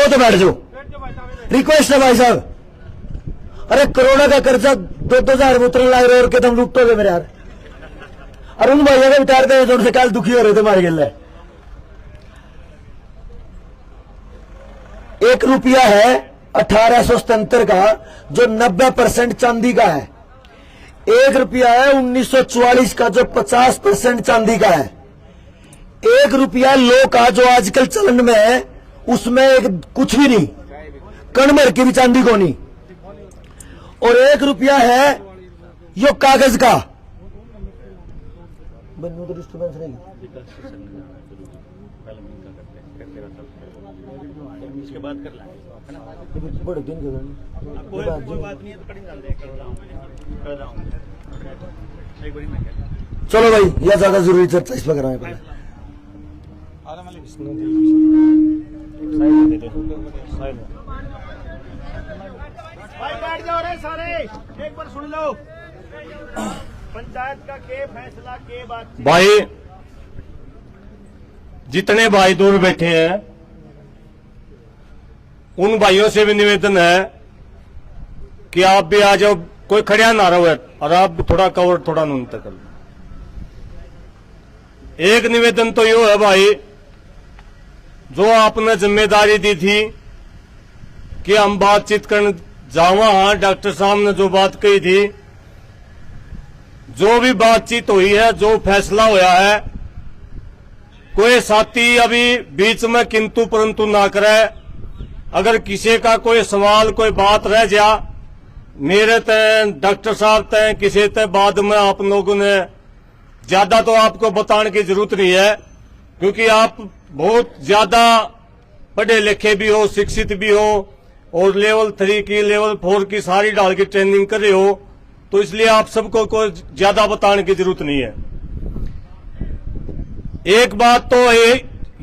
हो तो बैठ जाओ, रिक्वेस्ट है भाई साहब। अरे करोड़ों का कर्जा 2-2 हजार में उतरने लग रहे और तुम लुटोगे मेरे यार। और उन भाइयों को बितार दे जो उनसे कल दुखी हो रहे थे मारे गिल। 1 रुपया है 1877 का जो 90% चांदी का है। 1 रुपया है 1944 का जो 50% चांदी का है। 1 रुपया लो का जो आजकल चलन में है उसमें एक कुछ भी नहीं, कण भर की भी चांदी को नहीं। और 1 रुपया है यो कागज का। तो डिस्टर्बेंस नहीं, इसके बाद कर बड़े दिन कोई बात नहीं है तो कर रहा हूँ। चलो भाई, यह ज्यादा जरूरी चर्चा इस पर कराएं पहले। भाई बैठ जाओ रे सारे, एक बार सुन लो। पंचायत का के फैसला के बात भाई, जितने भाई दूर बैठे हैं उन भाइयों से भी निवेदन है कि आप भी आ जाओ, कोई खड़ा ना रहो और आप भी थोड़ा कवर थोड़ा न्यूनतम कर लो। एक निवेदन तो यो है भाई, जो आपने जिम्मेदारी दी थी कि हम बातचीत करने जावा, हाँ डॉक्टर साहब ने जो बात कही थी, जो भी बातचीत हुई है, जो फैसला होया है, कोई साथी अभी बीच में किंतु परंतु ना करे। अगर किसी का कोई सवाल कोई बात रह जा, मेरे तय डॉक्टर साहब तय किसी तय बाद में आप लोगों ने ज्यादा तो आपको बताने की जरूरत नहीं है, क्योंकि आप बहुत ज्यादा पढ़े लिखे भी हो, शिक्षित भी हो और लेवल 3 की लेवल 4 की सारी डाल की ट्रेनिंग कर रहे हो, तो इसलिए आप सबको कोई ज्यादा बताने की जरूरत नहीं है। एक बात तो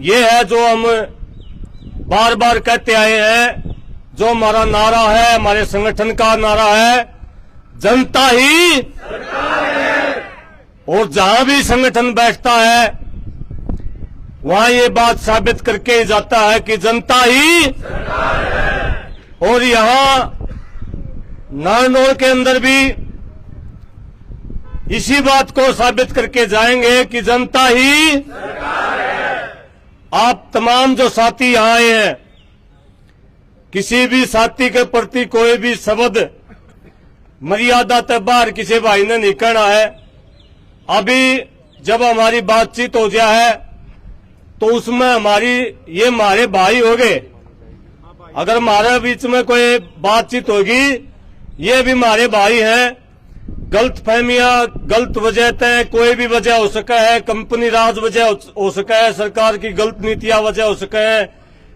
ये है जो हम बार बार कहते आए हैं, जो हमारा नारा है, हमारे संगठन का नारा है, जनता ही सरकार है। और जहां भी संगठन बैठता है वहां ये बात साबित करके ही जाता है कि जनता ही सरकार है। और यहां नारनौल के अंदर भी इसी बात को साबित करके जाएंगे कि जनता ही सरकार है। आप तमाम जो साथी यहां आए हैं, किसी भी साथी के प्रति कोई भी शब्द मर्यादा तक बाहर किसी भाई ने नहीं कहना है। अभी जब हमारी बातचीत हो जाए तो उसमें ये हमारे भाई हो गए। अगर हमारे बीच में कोई बातचीत होगी, ये भी हमारे भाई हैं। गलत फहमियां, गलत वजह तय कोई भी वजह हो सका है, कंपनी राज वजह हो सका है, सरकार की गलत नीतियां वजह हो सका है,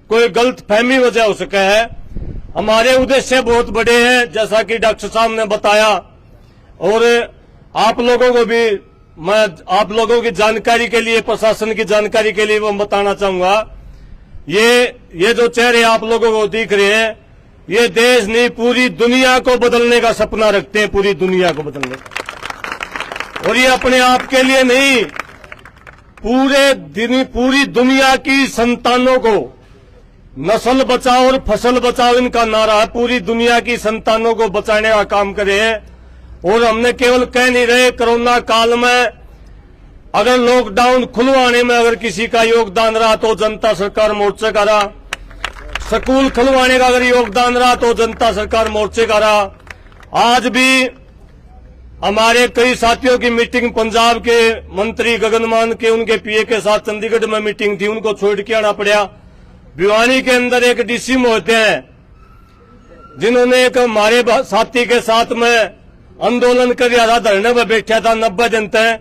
कोई गलत फहमी वजह हो सका है। हमारे उद्देश्य बहुत बड़े हैं, जैसा कि डॉक्टर साहब ने बताया। और आप लोगों को भी मैं आप लोगों की जानकारी के लिए, प्रशासन की जानकारी के लिए मैं बताना चाहूंगा, ये जो चेहरे आप लोगों को दिख रहे हैं, ये देश नहीं पूरी दुनिया को बदलने का सपना रखते हैं, पूरी दुनिया को बदलने का। और ये अपने आप के लिए नहीं, पूरी दुनिया की संतानों को नस्ल बचाओ और फसल बचाओ इनका नारा है। पूरी दुनिया की संतानों को बचाने का काम करे हैं। और हमने केवल कह नहीं रहे, कोरोना काल में अगर लॉकडाउन खुलवाने में अगर किसी का योगदान रहा तो जनता सरकार मोर्चे का रहा, स्कूल खुलवाने का अगर योगदान रहा तो जनता सरकार मोर्चे का रहा। आज भी हमारे कई साथियों की मीटिंग, पंजाब के मंत्री गगन मान के उनके पीए के साथ चंडीगढ़ में मीटिंग थी, उनको छोड़ के आना पड़ा। भिवानी के अंदर एक डीसी होते हैं जिन्होंने एक हमारे साथी के साथ में आंदोलन कर रहा था, धरने में बैठा था 90 दिन तक।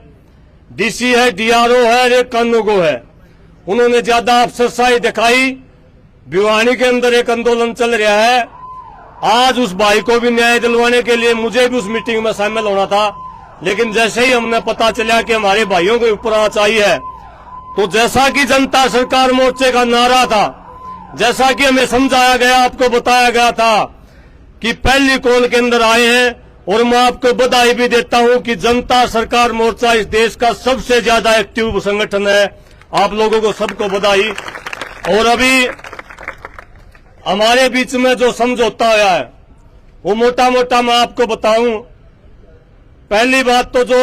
डीसी है, डीआरओ है, एक कानूगो है। उन्होंने ज्यादा अफसरशाही दिखाई। भिवानी के अंदर एक आंदोलन चल रहा है। आज उस भाई को भी न्याय दिलवाने के लिए मुझे भी उस मीटिंग में शामिल होना था, लेकिन जैसे ही हमने पता चला कि हमारे भाइयों के ऊपर आना चाहिए, तो जैसा कि जनता सरकार मोर्चे का नारा था, जैसा कि हमें समझाया गया, आपको बताया गया था कि पहली कॉल के अंदर आए हैं। और मैं आपको बधाई भी देता हूं कि जनता सरकार मोर्चा इस देश का सबसे ज्यादा एक्टिव संगठन है। आप लोगों को सबको बधाई। और हमारे बीच में जो समझौता आया है वो मोटा मोटा मैं आपको बताऊं। पहली बात तो जो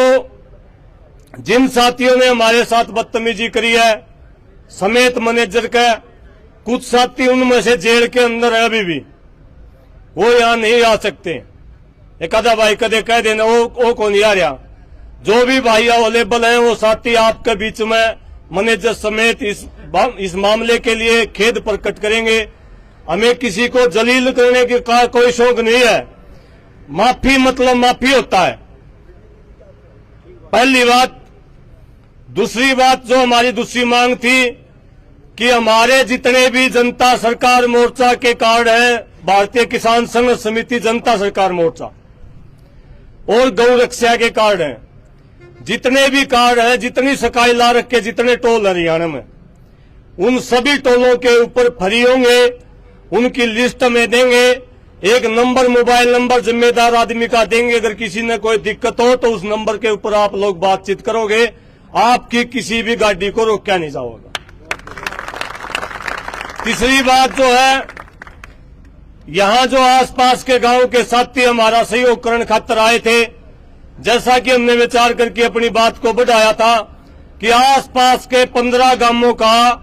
जिन साथियों ने हमारे साथ बदतमीजी करी है समेत मैनेजर का, कुछ साथी उनमें से जेल के अंदर है अभी भी, वो यहां नहीं आ सकते। एक आधा भाई कदे कह देना वो कौन नहीं आ रहा। जो भी भाई अवेलेबल हैं वो साथी आपके बीच में मैनेजर समेत इस मामले के लिए खेद प्रकट करेंगे। हमें किसी को जलील करने का कोई शौक नहीं है। माफी मतलब माफी होता है, पहली बात। दूसरी बात जो हमारी दूसरी मांग थी कि हमारे जितने भी जनता सरकार मोर्चा के कार्ड हैं, भारतीय किसान संघ समिति जनता सरकार मोर्चा और गौ रक्षा के कार्ड हैं, जितने भी कार्ड हैं, जितनी सकाई ला रखे जितने टोल हरियाणा में, उन सभी टोलों के ऊपर फ्री होंगे। उनकी लिस्ट में देंगे, एक नंबर मोबाइल नंबर जिम्मेदार आदमी का देंगे। अगर किसी ने कोई दिक्कत हो तो उस नंबर के ऊपर आप लोग बातचीत करोगे, आपकी किसी भी गाड़ी को रोका नहीं जाएगा। तीसरी बात जो है, यहां जो आसपास के गांव के साथी हमारा सहयोग करने खातिर आए थे, जैसा कि हमने विचार करके अपनी बात को बढ़ाया था कि आसपास के 15 गांवों का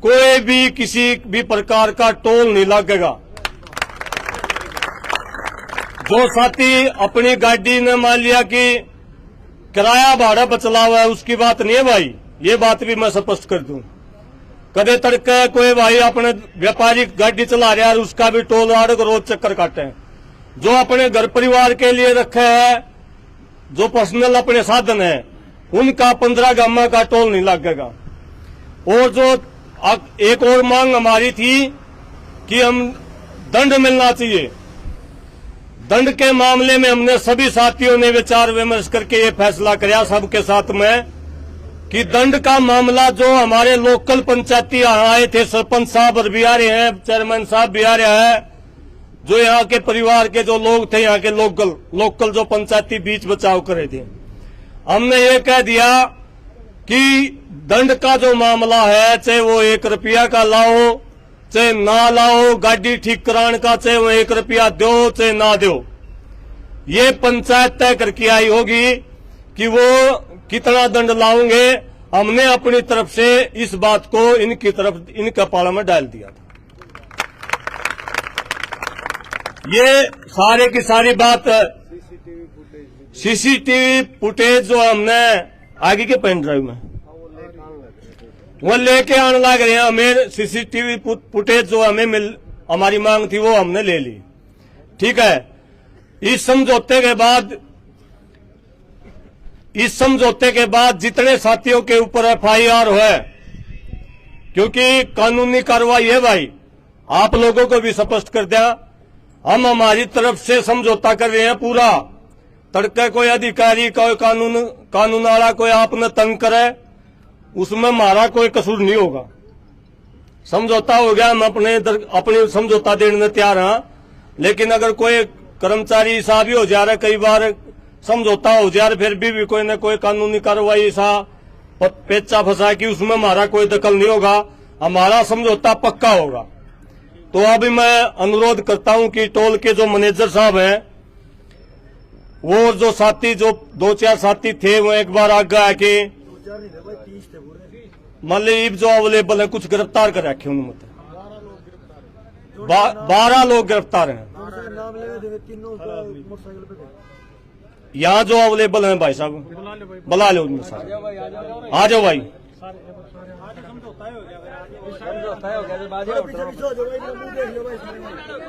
कोई भी किसी भी प्रकार का टोल नहीं लगेगा। जो साथी अपनी गाड़ी ने मान लिया कि किराया भाड़ा बचला हुआ है, उसकी बात नहीं है भाई, ये बात भी मैं स्पष्ट कर दूं। कदे तड़के कोई भाई अपने व्यापारिक गाड़ी चला रहा है, उसका भी टोल आड़ रोज चक्कर काटे हैं। जो अपने घर परिवार के लिए रखे है, जो पर्सनल अपने साधन है, उनका 15 गामा का टोल नहीं लगेगा। और जो एक और मांग हमारी थी कि हम दंड मिलना चाहिए। दंड के मामले में हमने सभी साथियों ने विचार विमर्श करके ये फैसला किया सबके साथ में कि दंड का मामला जो हमारे लोकल पंचायती यहाँ आए थे, सरपंच साहब भी आ रहे हैं, चेयरमैन साहब भी आ रहे हैं, जो यहाँ के परिवार के जो लोग थे, यहाँ के लोकल जो पंचायती बीच बचाव करे थे, हमने ये कह दिया कि दंड का जो मामला है, चाहे वो 1 रुपया का लाओ चाहे ना लाओ, गाड़ी ठीक कराने का चाहे वो 1 रुपया दो चाहे ना दो, ये पंचायत तय करके आई होगी कि वो कितना दंड लाओगे। हमने अपनी तरफ से इस बात को इनकी तरफ इनका पाला में डाल दिया था। ये सारे की सारी बात सीसीटीवी फुटेज जो हमने आगे के पेन ड्राइव में वो लेके आने लग रहे हैं। हमें सीसीटीवी फुटेज जो हमें हमारी मांग थी वो हमने ले ली, ठीक है। इस समझौते के बाद जितने साथियों के ऊपर एफआईआर है, क्योंकि कानूनी कार्रवाई है भाई, आप लोगों को भी स्पष्ट कर दिया, हम हमारी तरफ से समझौता कर रहे हैं पूरा। तड़के कोई अधिकारी कोई कानून वाला कोई आपने तंग करे, उसमें हमारा कोई कसूर नहीं होगा। समझौता हो गया, हम अपने समझौता देने तैयार हैं। लेकिन अगर कोई कर्मचारी सा भी हो जा रहा है, कई बार समझौता हो जा रहा, फिर भी कोई न कोई कानूनी कार्रवाई सा पेचा फंसा कि उसमें हमारा कोई दखल नहीं होगा, हमारा समझौता पक्का होगा। तो अभी मैं अनुरोध करता हूं कि टोल के जो मैनेजर साहब हैं, वो जो साथी जो 2-4 साथी थे, वो एक बार आगे आके मतलब जो अवेलेबल है, कुछ गिरफ्तार कर रखे उन्होंने, 12 लोग गिरफ्तार हैं। यहाँ जो अवेलेबल हैं भाई साहब, बुला लो उनमें सारे, आ जाओ भाई।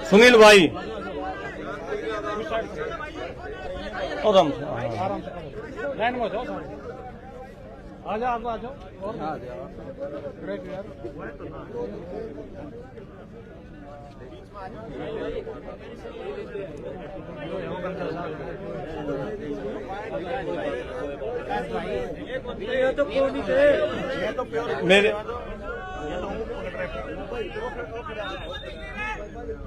सुनील भाई और हम लाइन में जाओ, आ जाओ आप, आ जाओ और आ जाओ।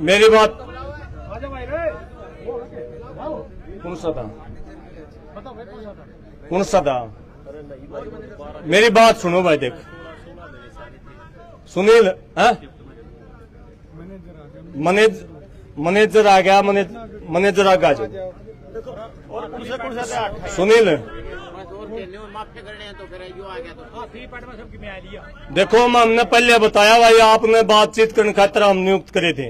मेरी बात कौन सा था? मेरी बात सुनो भाई, देख सुनील, मैनेजर आ गया, मैनेजर आ गया जो और कौन से 8 सुनील। देखो हमने पहले बताया भाई, आपने बातचीत करने खातिर हम नियुक्त करे थे।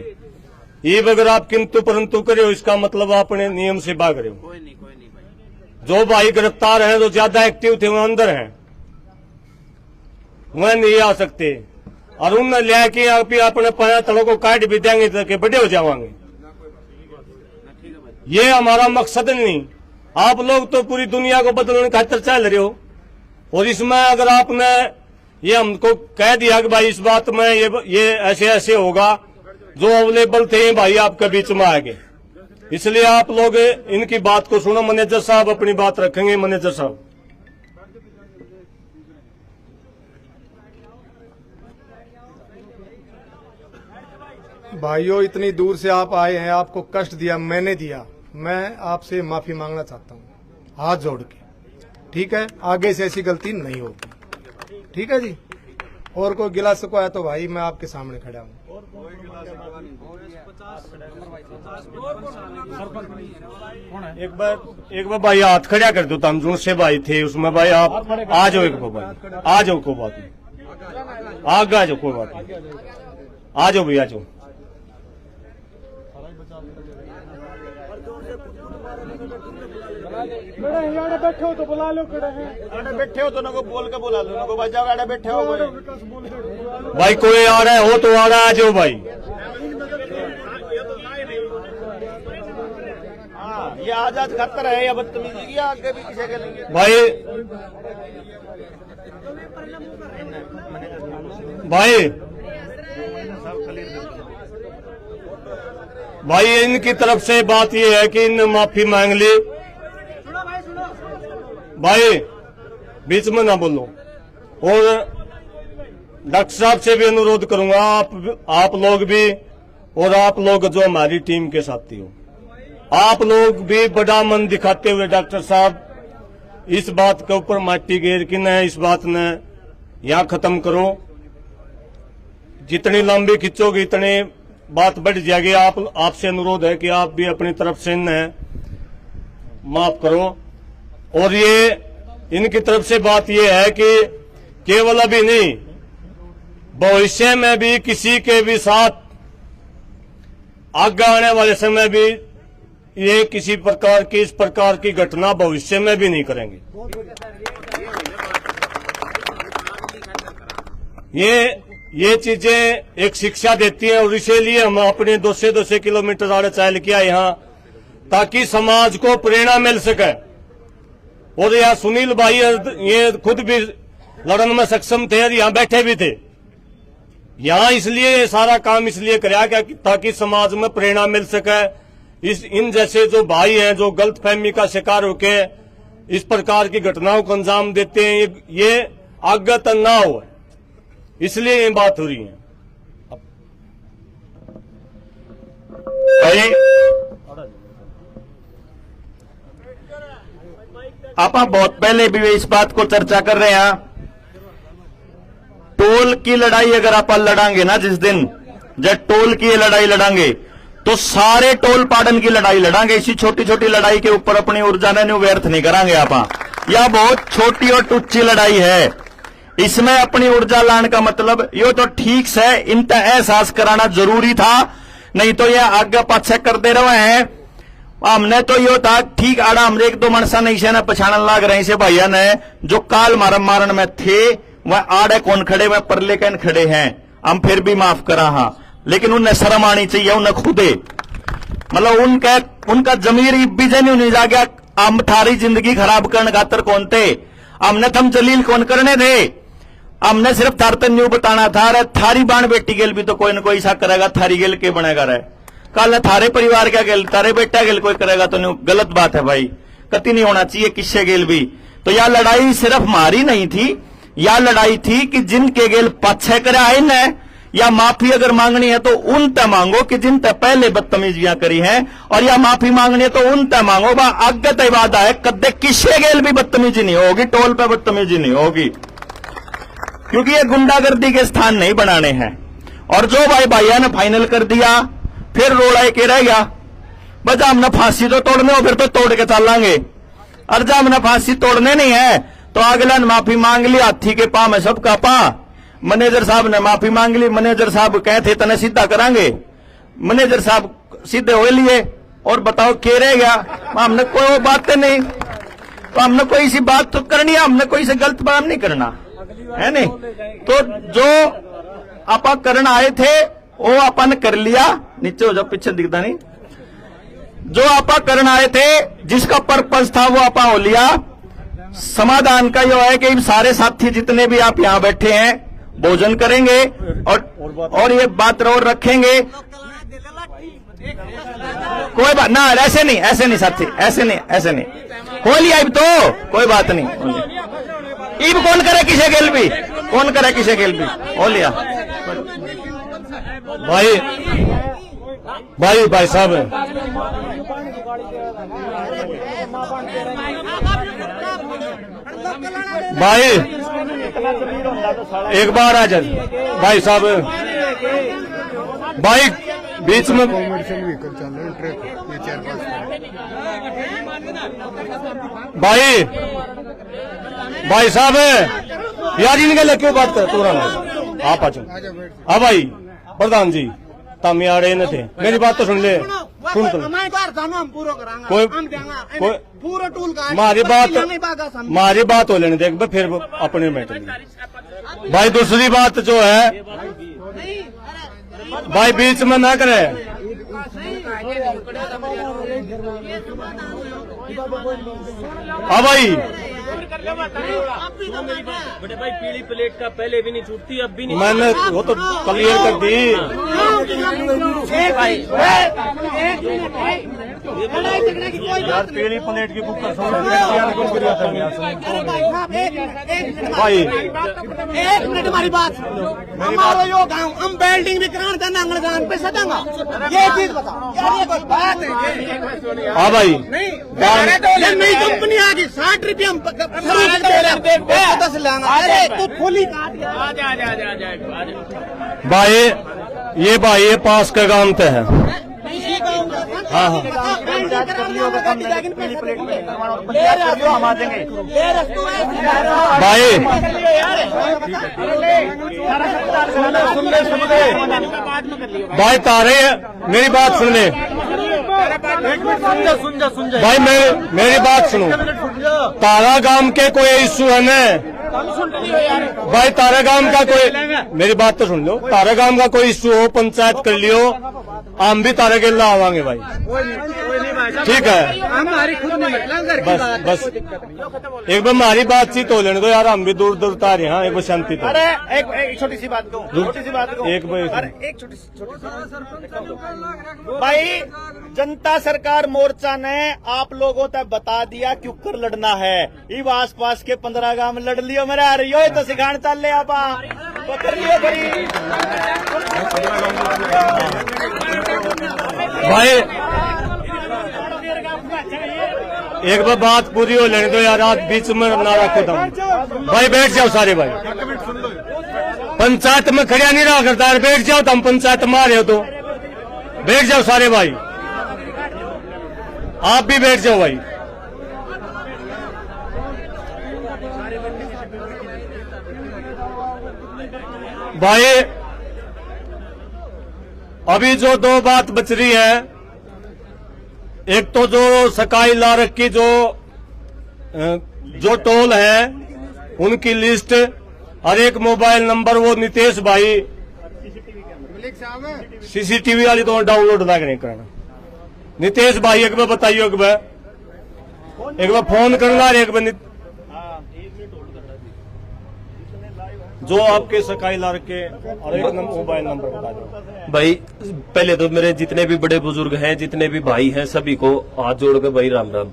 ये अगर आप किंतु परंतु करे हो, इसका मतलब आपने नियम से भाग रहे हो। कोई नहीं भाई। जो भाई गिरफ्तार हैं, जो ज्यादा एक्टिव थे, वो अंदर हैं, वह नहीं आ सकते। और उन लिया कि आप अपने पाया तड़ों को काट भी देंगे तो बड़े हो जाएंगे। ये हमारा मकसद नहीं। आप लोग तो पूरी दुनिया को बदलने खातिर चल रहे हो, और इसमें अगर आपने ये हमको कह दिया कि भाई इस बात में ये ऐसे ऐसे होगा, जो अवेलेबल थे भाई आपके बीच में आ गए। इसलिए आप लोग इनकी बात को सुनो। मैनेजर साहब अपनी बात रखेंगे। मैनेजर साहब, भाइयों, इतनी दूर से आप आए हैं, आपको कष्ट दिया मैंने दिया, मैं आपसे माफी मांगना चाहता हूँ हाथ जोड़ के। ठीक है, आगे से ऐसी गलती नहीं होगी। ठीक है जी। और कोई गिला सको है तो भाई मैं आपके सामने खड़ा हूँ। एक बार भाई हाथ खड़ा कर दो। तम जो से भाई थे उसमें भाई आप आ जाओ। एक भाई आ जाओ, कोई बात नहीं, आगे आ जाओ, कोई बात नहीं, आ जाओ भैया, आ जाओ। बैठे हो तो बुला लो, बैठे हो तो ना को बोल के बुला लो, ना को भाई जाओ गाड़े बैठे हो भाई कोई आ रहा है हो तो आ रहा है, आ जाओ भाई। हाँ, ये आजाद खतर है या बदतमीजी की, आगे भी किसे के लेंगे भाई इनकी तरफ से बात ये है कि इन माफी मांग ली। भाई बीच में ना बोलो। और डॉक्टर साहब से भी अनुरोध करूंगा, आप लोग भी, और आप लोग जो हमारी टीम के साथी हो, आप लोग भी बड़ा मन दिखाते हुए डॉक्टर साहब इस बात के ऊपर माटी घेर के न इस बात ने यहां खत्म करो। जितनी लंबी खिंचोगे इतने बात बढ़ जाएगी। आपसे अनुरोध है कि आप भी अपनी तरफ से इन्हें माफ करो। और ये इनकी तरफ से बात ये है कि केवल अभी नहीं, भविष्य में भी किसी के भी साथ आगे आने वाले समय भी ये किसी प्रकार की इस प्रकार की घटना भविष्य में भी नहीं करेंगे। ये चीजें एक शिक्षा देती हैं, और इसीलिए हम अपने 200 किलोमीटर आगे चल के आए यहाँ, ताकि समाज को प्रेरणा मिल सके। और यहाँ सुनील भाई ये खुद भी लड़न में सक्षम थे और यहाँ बैठे भी थे। यहाँ इसलिए सारा काम इसलिए कराया गया ताकि समाज में प्रेरणा मिल सके। इन जैसे जो भाई हैं जो गलतफहमी का शिकार होके इस प्रकार की घटनाओं को अंजाम देते हैं, ये आगे तक ना हो, इसलिए ये बात हो रही है। आप बहुत पहले भी इस बात को चर्चा कर रहे हैं। टोल की लड़ाई अगर आप लड़ांगे ना, जिस दिन जब टोल की लड़ाई लड़ांगे तो सारे टोल पाड़न की लड़ाई लड़ांगे। इसी छोटी छोटी लड़ाई के ऊपर अपनी ऊर्जा ने व्यर्थ नहीं करांगे आप। यह बहुत छोटी और टुच्ची लड़ाई है, इसमें अपनी ऊर्जा लाने का मतलब यो तो ठीक से इनका एहसास कराना जरूरी था, नहीं तो यह आगे पाछे करते रहे हैं। हमने तो यो था ठीक आड़ा, हमने एक दो मनसा नहीं से ना पछाड़न लाग रहे से भैया ने जो काल मारन में थे वह आड़े कौन खड़े, वह परले कैन खड़े हैं, हम फिर भी माफ करा। हाँ, लेकिन उन्हें शर्म आनी चाहिए, उन्हें खुदे मतलब उनका जमीर बिजन नहीं जा गया। हम थारी जिंदगी खराब करने खातर कौन थे, हमने थम जलील कौन करने थे, हमने सिर्फ तारतन न्यू बताना था। अरे थारी बाण बेटी गेल भी तो कोई ना कोई ऐसा करेगा, थारी गेल के बनेगा रहे, कल थारे परिवार क्या गेल, तारे बेटा गेल कोई करेगा तो नहीं, गलत बात है भाई, कति नहीं होना चाहिए किससे गेल भी। तो यह लड़ाई सिर्फ हमारी नहीं थी, यह लड़ाई थी कि जिनके गेल पाछे करे आए न, या माफी अगर मांगनी है तो उन तय मांगो कि जिन तय पहले बदतमीजियां करी हैं, और या माफी मांगनी है तो उन तय मांगो बा आगे तय वादा है कदे किससे गेल भी बदतमीजी नहीं होगी, टोल पे बदतमीजी नहीं होगी, क्योंकि ये गुंडागर्दी के स्थान नहीं बनाने हैं। और जो भाई भैया ने फाइनल कर दिया फिर रोड़ा के रह गया, बस हमने फांसी तो तोड़ने हो फिर तो तोड़ के चलांगे, और जब हमने फांसी तोड़ने नहीं है तो अगला ने माफी मांग ली, हाथी के पा में सबका पा। मैनेजर साहब ने माफी मांग ली, मैनेजर साहब कहते तने सीधा करांगे, मैनेजर साहब सीधे हो लिए, और बताओ क्या रह गया? हमने कोई बात नहीं, तो हमने कोई सी बात तो करनी है, हमने कोई से गलत बात नहीं करना है नहीं। तो जो आपा करना आए थे वो अपन कर लिया, नीचे हो जाओ पीछे दिखता नहीं, जो आपा करना आए थे जिसका पर्पस था वो आपा हो लिया। समाधान का यह है कि सारे साथी जितने भी आप यहाँ बैठे हैं भोजन करेंगे और ये बात और रखेंगे। कोई बात ना, ऐसे नहीं साथी, ऐसे नहीं हो लिया अब तो कोई बात नहीं। इब कौन करे किसे गेल भी, कौन करे किसे गेल भी, हो लिया। भाई साहब भाई एक बार आ जाए भाई साहब, भाई बीच में भाई साहब यार इनके लिए क्यों बात कर पूरा आप आ जाओ। हाँ भाई प्रधान जी तम यार न थे, मेरी बात तो सुन ले, सुन तो मारी बात हो लेने देख फिर अपने मैटर। भाई दूसरी बात जो है भाई बीच में ना करे। हाँ भाई बड़े भाई पीली प्लेट का पहले भी नहीं छूटती, अब भी नहीं। मैंने वो तो क्लियर कर दी। यार पीली प्लेट की बुक भाई एक मिनट हमारी बात, हमारा यो गाँव हम बिल्डिंग भी करान का नांगल गान पे सदांगा, ये चीज बताओ यार, ये कोई बात है? हाँ भाई नहीं नई कंपनी आ गई, 60 रुपये हम 10 लांगा। अरे तू खोली भाई ये पास का काम तो है। हाँ भाई भाई तारे मेरी बात सुन ले भाई, मेरी बात सुनो। तारा गांव के कोई इश्यू है न भाई, तारा गांव का कोई, मेरी बात तो सुन लो, तारा गांव का कोई इश्यू हो पंचायत कर लियो, हम भी तारा गेला आवांगे भाई, ठीक है? हमारी खुद में बस एक बार हमारी बातचीत हो लेने दो यार, हम भी दूर दूर तारे हैं, एक बार शांति तो। अरे एक छोटी सी बात कहूँ, एक छोटी भाई, जनता सरकार मोर्चा ने आप लोगों तक बता दिया क्यों कर लड़ना है। ये आस पास के 15 गांव लड़ लियो, मेरे आ रही हो तो सिखाने चल ले आप तो कर लियो भाई। एक बार बात पूरी हो लेने दो यार, आप बीच में ना रखो तुम भाई, बैठ जाओ सारे भाई, पंचायत में खड़ा नहीं रहा करता है, बैठ जाओ, तुम पंचायत में आ रहे हो तो बैठ जाओ सारे भाई, आप भी बैठ जाओ भाई। भाई अभी जो दो बात बच रही है, एक तो जो सकाई लारक की जो टोल है उनकी लिस्ट और एक मोबाइल नंबर, वो नितेश भाई सीसीटीवी वाली तो डाउनलोड नहीं करना। नितेश भाई एक बार बताइए, एक बार फोन करना, एक बार जो आपके सकाई लार के और एक मोबाइल नंबर बता दो भाई। पहले तो मेरे जितने भी बड़े बुजुर्ग हैं, जितने भी भाई हैं, सभी को हाथ जोड़ के भाई राम राम।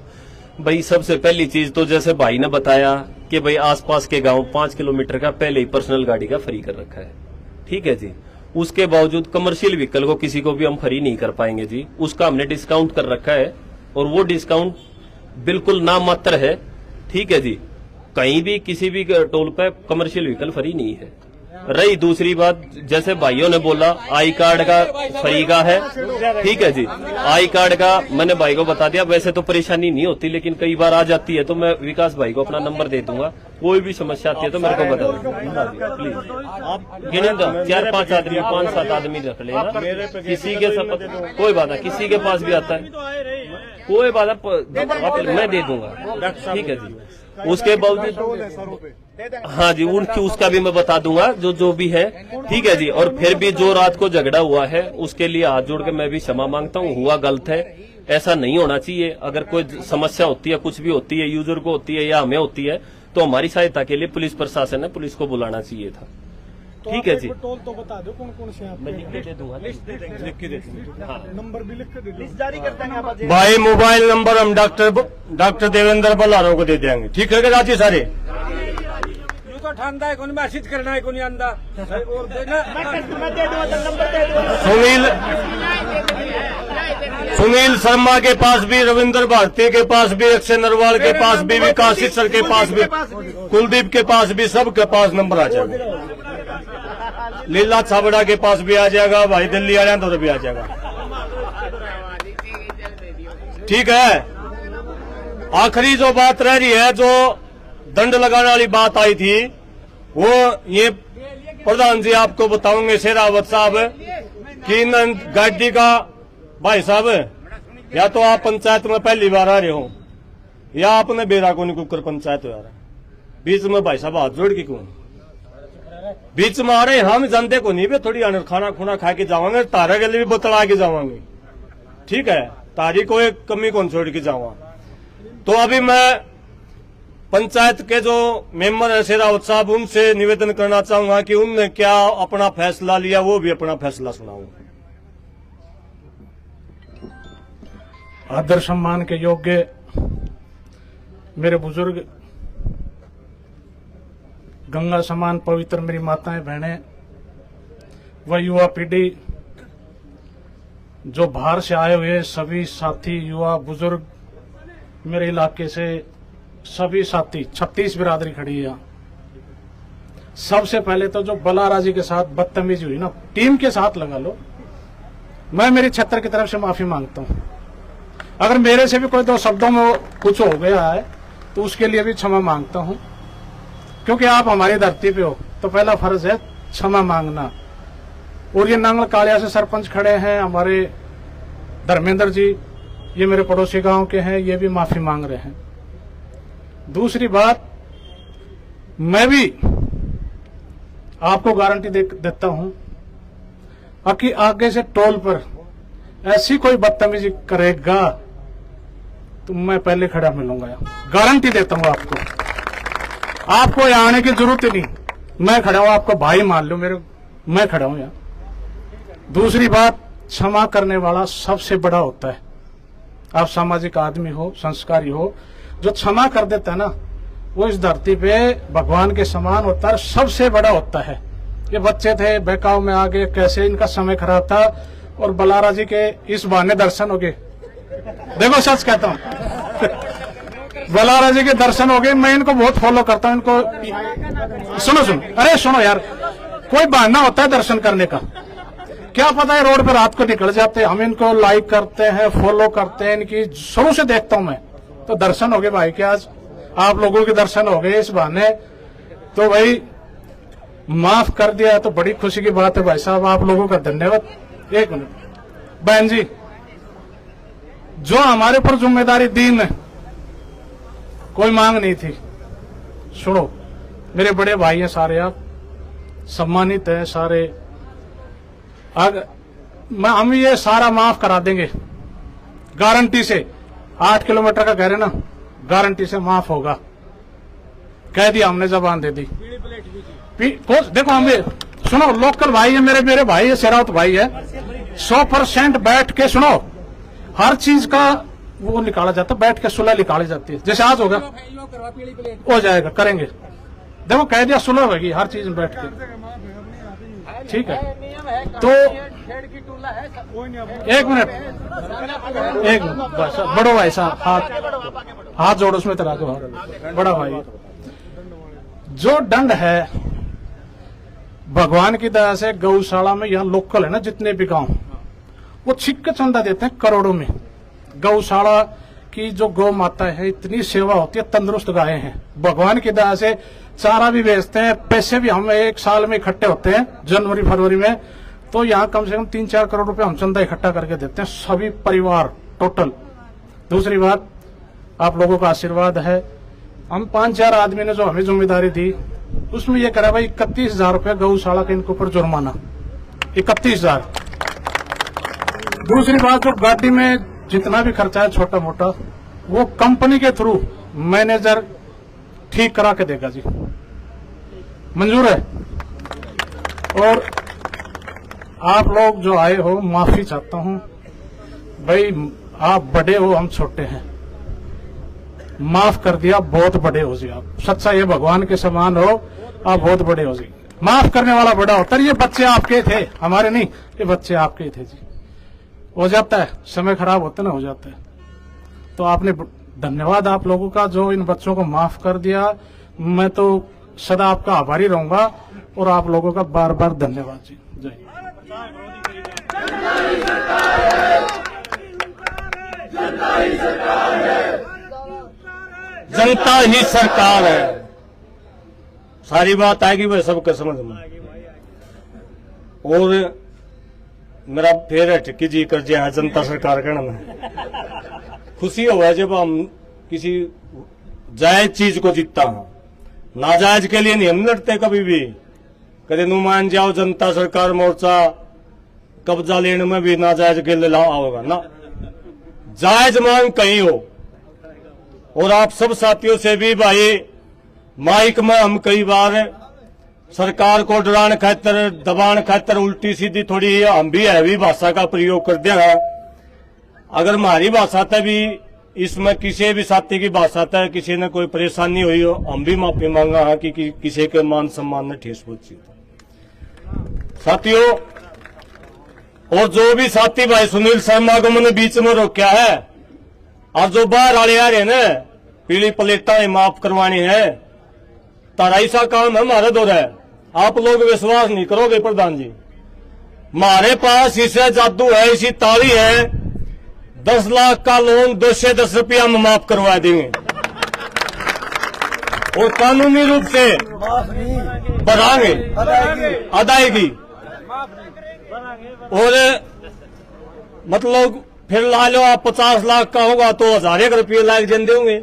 भाई सबसे पहली चीज तो जैसे भाई ने बताया कि भाई आसपास के गांव 5 किलोमीटर का पहले ही पर्सनल गाड़ी का फ्री कर रखा है, ठीक है जी। उसके बावजूद कमर्शियल व्हीकल को किसी को भी हम फ्री नहीं कर पाएंगे जी, उसका हमने डिस्काउंट कर रखा है और वो डिस्काउंट बिल्कुल नाम मात्र है, ठीक है जी। कहीं भी किसी भी टोल पे कमर्शियल व्हीकल फ्री नहीं है, रही दूसरी बात, जैसे भाइयों ने बोला आई कार्ड का फ्री का है, ठीक है जी, आई कार्ड का मैंने भाई को बता दिया। वैसे तो परेशानी नहीं होती, लेकिन कई बार आ जाती है, तो मैं विकास भाई को अपना नंबर दे दूंगा। कोई भी समस्या आती है तो मेरे को बता दो प्लीज। आप गिने दो 4-5 आदमी, 5-7 आदमी रख लेना, किसी के सब कोई बात है, किसी के पास भी आता है कोई बात है, मैं दे दूंगा, ठीक है जी। उसके बावजूद हाँ जी, उसका भी मैं बता दूंगा जो भी है, ठीक है जी। और फिर भी जो रात को झगड़ा हुआ है उसके लिए हाथ जोड़ के मैं भी क्षमा मांगता हूँ। हुआ गलत है, ऐसा नहीं होना चाहिए। अगर कोई समस्या होती है, कुछ भी होती है, यूजर को होती है या हमें होती है, तो हमारी सहायता के लिए पुलिस प्रशासन है, पुलिस को बुलाना चाहिए था, ठीक है जी। टोल तो बता दो कौन कौन से आप मैं लिख के दे दूंगा, लिख के दे दूंगा, हाँ। नंबर भी लिख के दे दो। जारी करते हैं आप। भाई मोबाइल नंबर हम डॉक्टर देवेंद्र बल्लारों को दे देंगे, ठीक है राजी सारे। तो ठंडा है कौन मैसेज करना है कौन आंदा और देना मैं दे दूंगा, नंबर दे दूंगा। सुनील शर्मा के पास भी, रविंद्र भारती के पास भी, अक्षय नरवाल के पास भी, विकास सर के पास भी, कुलदीप के पास भी, सबके पास नंबर आ जाएगा। लीला छाबड़ा के पास भी आ जाएगा, भाई दिल्ली वाले तो भी आ जाएगा, ठीक है। आखिरी जो बात रह रही है, जो दंड लगाने वाली बात आई थी, वो ये प्रधान जी आपको बताऊंगे, शेरावत साहब, कि इन गाड़ी का भाई साहब, या तो आप पंचायत में पहली बार आ रहे हो, या आपने बेरा को नहीं कुकर पंचायत हो रहा है, बीच में भाई साहब हाथ जोड़ के क्यों बीच में आ रहे? हम जानते को नहीं भी, थोड़ी खाना खुना खा के जावांगे, तारा के लिए भी बतला के जावांगे, ठीक है, तारी को एक कमी कौन छोड़ के जावा। तो अभी मैं पंचायत के जो मेंबर है शेरावत साहब, उनसे निवेदन करना चाहूंगा कि उनने क्या अपना फैसला लिया, वो भी अपना फैसला सुनाओ। आदर सम्मान के योग्य मेरे बुजुर्ग, गंगा समान पवित्र मेरी माताएं बहनें, वह युवा पीढ़ी, जो बाहर से आए हुए सभी साथी युवा बुजुर्ग, मेरे इलाके से सभी साथी, 36 बिरादरी खड़ी है यहाँ। सबसे पहले तो जो बलारा जी के साथ बदतमीजी हुई ना, टीम के साथ लगा लो, मैं मेरी क्षेत्र की तरफ से माफी मांगता हूं। अगर मेरे से भी कोई दो शब्दों में कुछ हो गया है तो उसके लिए भी क्षमा मांगता हूं, क्योंकि आप हमारी धरती पे हो, तो पहला फर्ज है क्षमा मांगना। और ये नांगल कालिया से सरपंच खड़े हैं हमारे धर्मेंद्र जी, ये मेरे पड़ोसी गांव के हैं, ये भी माफी मांग रहे हैं। दूसरी बात, मैं भी आपको गारंटी देता हूं कि आगे से टोल पर ऐसी कोई बदतमीजी करेगा तो मैं पहले खड़ा मिलूंगा, गारंटी देता हूं आपको यहाँ आने की जरूरत ही नहीं, मैं खड़ा हूं, आपको भाई मान लो मेरे, मैं खड़ा हूं यहाँ। दूसरी बात, क्षमा करने वाला सबसे बड़ा होता है। आप सामाजिक आदमी हो, संस्कारी हो, जो क्षमा कर देता है ना, वो इस धरती पे भगवान के समान होता है, सबसे बड़ा होता है। ये बच्चे थे बहकाव में आगे, कैसे इनका समय खराब था, और बलारा जी के इस बहाने दर्शन हो गए। देखो सच कहता हूं, बलारा जी के दर्शन हो गए। मैं इनको बहुत फॉलो करता हूं, इनको सुनो अरे सुनो यार, कोई बहाना होता है दर्शन करने का, क्या पता है रोड पर रात को निकल जाते हैं। हम इनको लाइक करते हैं, फॉलो करते हैं, इनकी शुरू से देखता हूं मैं, तो दर्शन हो गए भाई के, आज आप लोगों के दर्शन हो गए इस बहाने, तो भाई माफ कर दिया तो बड़ी खुशी की बात है भाई साहब, आप लोगों का धन्यवाद। एक मिनट बहन जी, जो हमारे ऊपर जिम्मेदारी दी न, कोई मांग नहीं थी। सुनो, मेरे बड़े भाई हैं सारे, आप सम्मानित हैं सारे, हम ये सारा माफ करा देंगे गारंटी से। 8 किलोमीटर का कह रहे ना, गारंटी से माफ होगा, कह दिया हमने, जबान दे दी। देखो हम सुनो, लोकल भाई है मेरे भाई है, शेरावत भाई है, 100% बैठ के सुनो, हर चीज का वो निकाला जाता है, बैठ के सुलह निकाली जाती है। जैसे आज होगा हो जाएगा, करेंगे। देखो कह दिया सुलह होगी हर चीज में बैठ के, ठीक है। तो एक मिनट बस, बड़ो भाई साहब हाथ जोड़ो, उसमें तरा दो, बड़ा भाई। जो दंड है, भगवान की दया से गौशाला में यहाँ लोकल है ना जितने भी गांव, वो छिक के चंदा देते हैं करोड़ों में। गौशाला की जो गौ माता है, इतनी सेवा होती है, तंदुरुस्त गाय हैं। भगवान की दया से चारा भी बेचते हैं, पैसे भी हम एक साल में इकट्ठे होते हैं जनवरी फरवरी में, तो यहाँ कम से कम 3-4 करोड़ रुपए हम चंदा इकट्ठा करके देते हैं सभी परिवार टोटल। दूसरी बात, आप लोगों का आशीर्वाद है। हम 5-4 आदमी ने जो हमें जिम्मेदारी दी, उसमें ये करा भाई 31,000 रुपये गौशाला के इनके ऊपर जुर्माना, 31,000। दूसरी बात, जो गाड़ी में जितना भी खर्चा है छोटा मोटा, वो कंपनी के थ्रू मैनेजर ठीक करा के देगा जी, मंजूर है। और आप लोग जो आए हो, माफी चाहता हूं भाई, आप बड़े हो, हम छोटे हैं, माफ कर दिया, बहुत बड़े हो जी आप, सच्चा ये भगवान के समान हो, आप बहुत बड़े हो जी। माफ करने वाला बड़ा होता है। ये बच्चे आपके थे, हमारे नहीं, ये बच्चे आपके थे जी। हो जाता है, समय खराब होता ना, हो जाता है। तो आपने धन्यवाद आप लोगों का जो इन बच्चों को माफ कर दिया। मैं तो सदा आपका आभारी रहूंगा और आप लोगों का बार बार धन्यवाद जी। जय जनता ही सरकार है। सारी बात आएगी वह सबके समझ में। और मेरा फिर अटकी जी कर है जनता सरकार कहना में खुशी हुआ जब हम किसी जायज चीज को जीतता हूं। नाजायज के लिए नहीं हम लड़ते कभी भी। कदे नु मान जाओ जनता सरकार मोर्चा कब्जा लेने में भी नाजायज के लिए आओगा ना, जायज मांग कहीं हो। और आप सब साथियों से भी भाई, माइक में हम कई बार सरकार को डराने खातर, दबाने खातर उल्टी सीधी थोड़ी हम भी हैवी भाषा का प्रयोग कर दिया। अगर हमारी भाषा तक भी, इसमें किसी भी साथी की भाषा तक किसी ने कोई परेशानी हुई हो, हम भी माफी मांगा है कि किसी के मान सम्मान में ठेस पहुंची साथियों। और जो भी साथी भाई सुनील शर्मा को मैंने बीच में रोका है, और जो बाहर वाले आ रहे ना, पीली प्लेटा माफ करवानी है, तारा ऐसा काम है हमारा दौर है। आप लोग विश्वास नहीं करोगे प्रधान जी, हमारे पास इसे जादू है, इसी ताली है, 10 लाख का लोन 210 रुपया में माफ करवा देंगे और कानूनी रूप से बढ़ाएंगे अदायगी। और मतलब फिर ला लो आप 50 लाख का होगा तो 1000 रुपये लाख जन होंगे।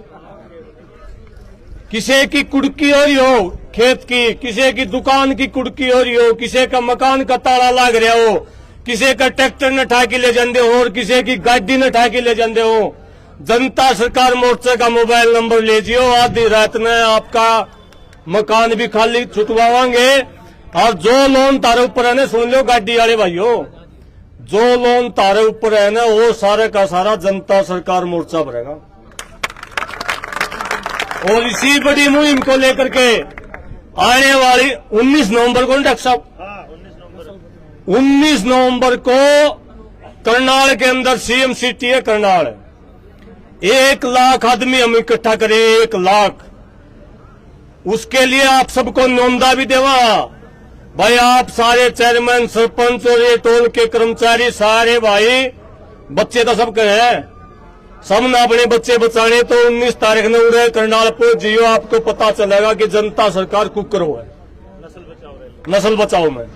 किसी की कुड़की हो रही हो खेत की, किसी की दुकान की कुड़की हो रही हो, किसी का मकान का ताला लग रहा हो, किसी का ट्रैक्टर न ठा के ले जाते हो और किसी की गाड़ी न ठा के ले जाते हो, जनता सरकार मोर्चे का मोबाइल नंबर ले जियो, आधी रात में आपका मकान भी खाली छुटवाएंगे। और जो लोन तारे ऊपर है ना, सुन लो गाड़ी वाले भाइयों, जो लोन तारे ऊपर है ना, वो सारे का सारा जनता सरकार मोर्चा भरेगा। और इसी बड़ी मुहिम को लेकर के आने वाली 19 नवंबर को डॉक्टर साहब, 19 नवंबर को करनाल के अंदर सीएम सिटी है करनाल, 1 लाख आदमी हम इकट्ठा करें, 1 लाख। उसके लिए आप सबको नोंदा भी देवा भाई, आप सारे चेयरमैन, सरपंच और ये टोल के कर्मचारी सारे भाई, बच्चे तो सबके हैं, सब ने अपने बच्चे बचाने। तो 19 तारीख ने उड़े करनाल पहुंच जियो, आपको पता चलेगा कि जनता सरकार कुकर हो है नस्ल बचाओ में।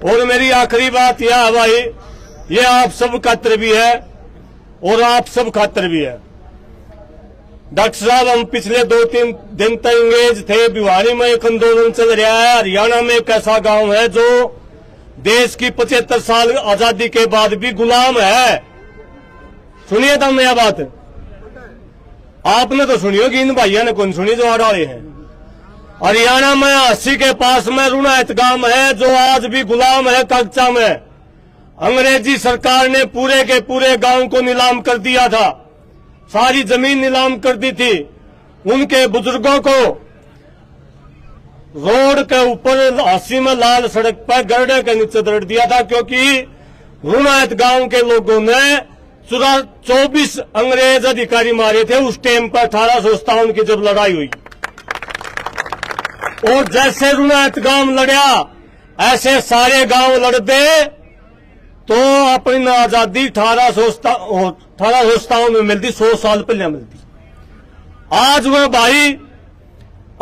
और मेरी आखिरी बात यह है भाई, ये आप सब खातिर भी है और आप सब खातिर भी है। डॉक्टर साहब, हम पिछले 2-3 दिन तक इंगेज थे। भिवानी में एक आंदोलन चल रहा है। हरियाणा में एक ऐसा गांव है जो देश की 75 साल आजादी के बाद भी गुलाम है। सुनिए तो नया बात, आपने तो सुनी होगी, इन भाइयों ने कौन सुनी जो आ रहे हैं। हरियाणा में 80 के पास में रुणायत गांव है जो आज भी गुलाम है कच्चा में। अंग्रेजी सरकार ने पूरे के पूरे गांव को नीलाम कर दिया था, सारी जमीन नीलाम कर दी थी। उनके बुजुर्गों को रोड के ऊपर हासी में लाल सड़क पर गरडे के नीचे दरड़ दिया था, क्योंकि रुणायत गांव के लोगों ने 24 अंग्रेज अधिकारी मारे थे उस टाइम पर, 1857 की जब लड़ाई हुई। और जैसे रुणायत गांव लड़ा, ऐसे सारे गांव लड़ते तो अपनी आजादी 1857 में मिलती, 100 साल पहले मिलती। आज वह भाई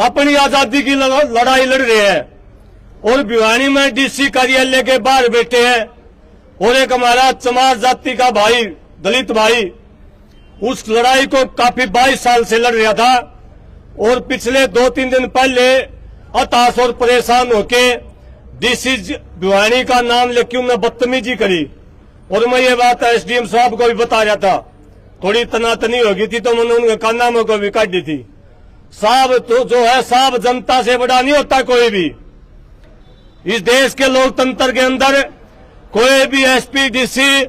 अपनी आजादी की लड़ाई लड़ रहे हैं और भिवानी में डीसी कार्यालय के बाहर बैठे हैं। और एक हमारा चमार जाति का भाई, दलित भाई, उस लड़ाई को काफी 22 साल से लड़ रहा था और पिछले 2-3 दिन पहले हताश और परेशान होके डीसी भिवानी का नाम लेके उन्हें बदतमीजी करी। और मैं ये बात एसडीएम साहब को भी बता रहा था, थोड़ी तनातनी हो गई थी तो मैंने उनके कानामों को भी काट दी थी। साहब तो जो है, साहब जनता से बड़ा नहीं होता कोई भी। इस देश के लोकतंत्र के अंदर कोई भी एसपी, डीसी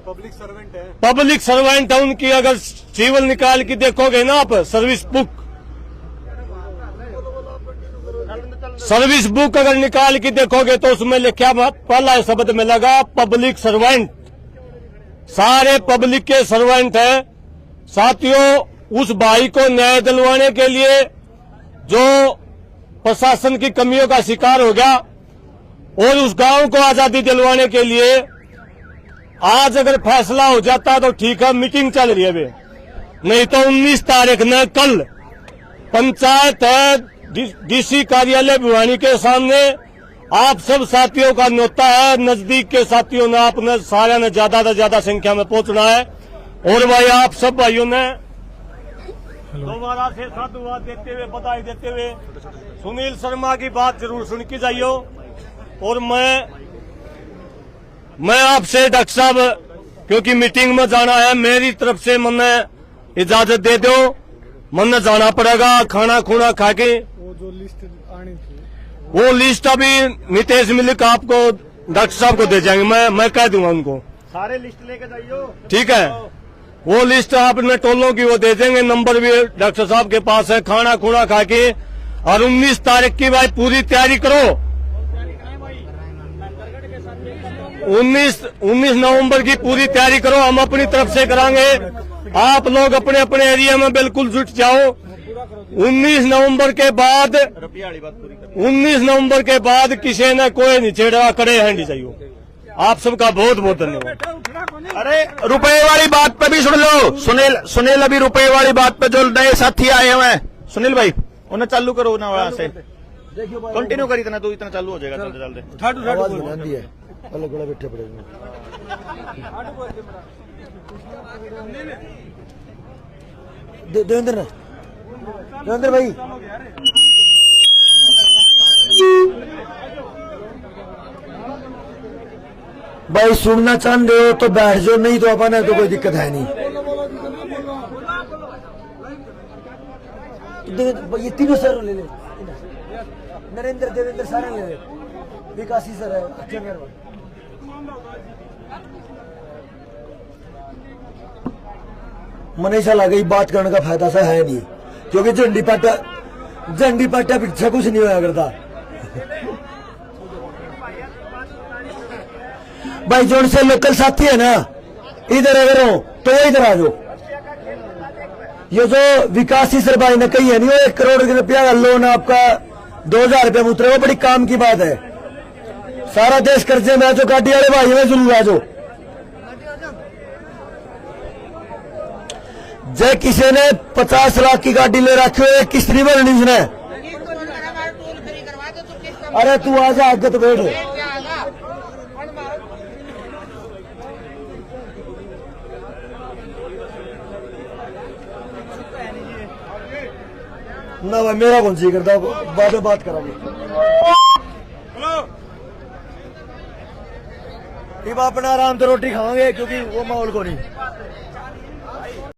पब्लिक सर्वेंट है। उनकी अगर सिविल निकाल के देखोगे ना आप, सर्विस बुक अगर निकाल के देखोगे तो उसमें लिखा पहला शब्द में लगा पब्लिक सर्वेंट। सारे पब्लिक के सर्वेंट है। साथियों, उस भाई को न्याय दिलवाने के लिए जो प्रशासन की कमियों का शिकार हो गया और उस गांव को आजादी दिलवाने के लिए आज अगर फैसला हो जाता तो ठीक है, मीटिंग चल रही है अभी, नहीं तो 19 तारीख न कल पंचायत है डीसी कार्यालय भिवानी के सामने। आप सब साथियों का न्योता है, नजदीक के साथियों ने आपने सारे ने ज्यादा से ज्यादा संख्या में पहुंचना है। और भाई आप सब भाइयों ने दोबारा से साधुवाद देते हुए, बधाई देते हुए सुनील शर्मा की बात जरूर सुन के जाइयो। और मैं आपसे डॉक्टर साहब, क्योंकि मीटिंग में जाना है, मेरी तरफ से मन्ने इजाजत दे दो। मन्ने जाना पड़ेगा खाना खूना खा के। वो जो लिस्ट आनी थी, वो लिस्ट अभी नितेश मिलिक आपको डॉक्टर साहब को दे जाएंगे, मैं कह दूंगा उनको। सारे लिस्ट लेके जाइयो। ठीक है, वो लिस्ट आपने टोलों की वो दे देंगे, नंबर भी डॉक्टर साहब के पास है। खाना खूना खा के और 19 तारीख की भाई पूरी तैयारी करो। 19 नवंबर की पूरी तैयारी करो, हम अपनी तरफ से करांगे। आप लोग अपने अपने एरिया में बिल्कुल जुट जाओ। 19 नवंबर के बाद किसी ने कोई नहीं छेड़ा, करे हैंडी चाहिए। आप सबका बहुत बहुत धन्यवाद। अरे रुपए वाली बात पे भी सुन लो। सुनील अभी रुपए वाली बात पे जो नए साथी आए हुए हैं, सुनील भाई उन्हें चालू करो ना, वहां से कंटिन्यू करी, इतना तो इतना चालू हो जाएगा। चलते आवाज बुलंदी है, अलग अलग बैठे पड़ेंगे। देवेंद्र भाई, भाई सुनना चाहते हो तो बैठ जाओ, नहीं तो अपन है तो कोई दिक्कत है नहीं। ये तीनों सर ले ले, नरेंद्र, देवेंद्र सारे ले ले, विकासी सर है, अच्छा मेहरबान। मनीषा लगे बात करने का फायदा सा है नहीं, क्योंकि झंडी पाटा पीछे कुछ नहीं होया करता। भाई जोन से लोकल साथी है ना, इधर अगर हो तो इधर आ जाओ। ये जो विकासी सर भाई ने कही है नहीं, वो 1 करोड़ रुपया का लोन आपका 2000 रुपये में उतरे, वो बड़ी काम की बात है। सारा देश कर्जे में, जो गाड़ी वाले भाई में जरूर आ जाओ। जय किसी ने 50 लाख की गाड़ी ले रखी हो, किस्त नहीं भरनी उसने। अरे तू आ जा, आगे तो बैठ ना भाई, मेरा कौन सी करता, बाद में बात करा। अब अपना आराम से रोटी खाओगे, क्योंकि वो माहौल को नहीं।